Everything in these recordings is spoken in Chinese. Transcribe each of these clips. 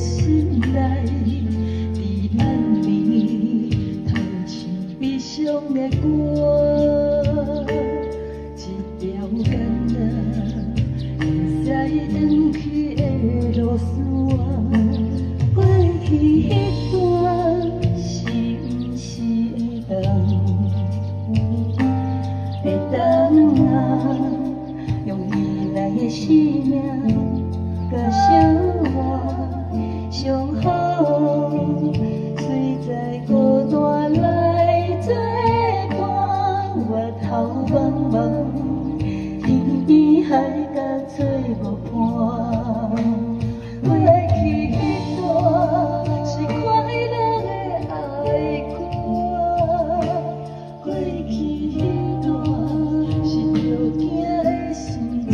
心内，伫暗暝头唱悲伤的歌，一条干那会使转去的路线，过去迄段是毋是会当用未来的生命甲生活相好，随在孤单来作伴，月头茫茫，天边海角找无伴。过去迄段是快乐的爱歌，过去迄段是着惊的心情，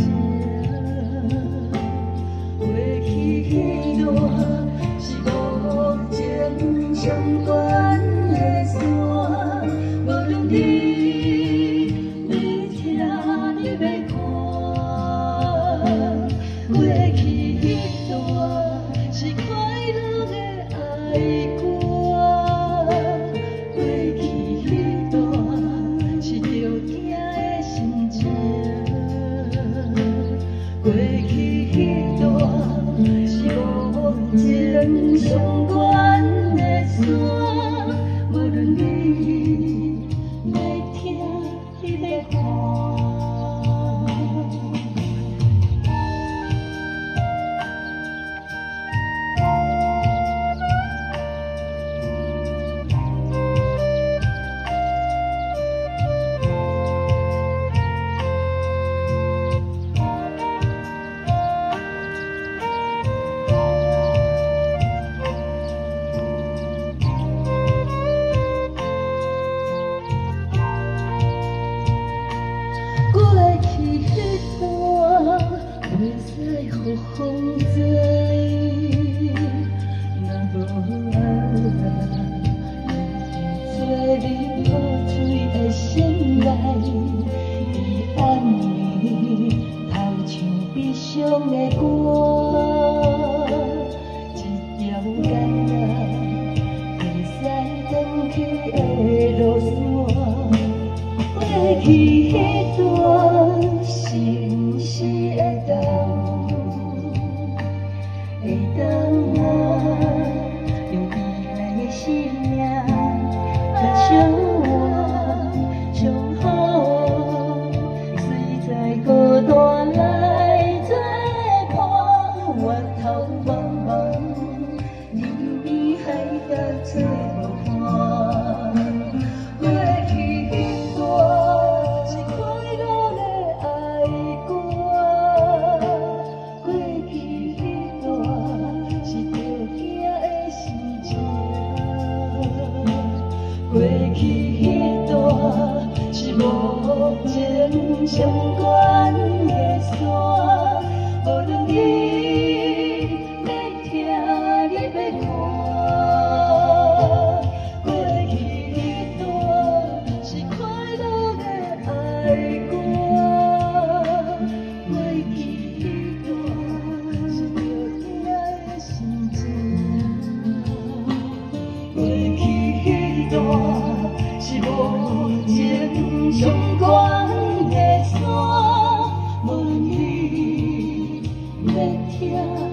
过去迄段是无情相关的线，无论你要听你要看，过去迄段是快乐的爱歌，过去迄段是着惊的心情，过去迄段是无情相关的线，无论你要听你要看。过去迄段袂使予风知，若无爱，用做你雨水的心内，伫暗暝头唱悲伤的歌，一条干那会使转去的路线，过去迄段是毋是会当用未来的生命甲生活相好，随在孤单来作伴，月头茫茫，天边海角找无伴。过去迄段是快乐的爱歌，过去迄段是着惊的心情，过去迄段是无情相关的线，无论你要听你要看，过去迄段是快乐的爱歌，过去迄段是着惊的心情，过去迄段是无情相关的线，无论你要听。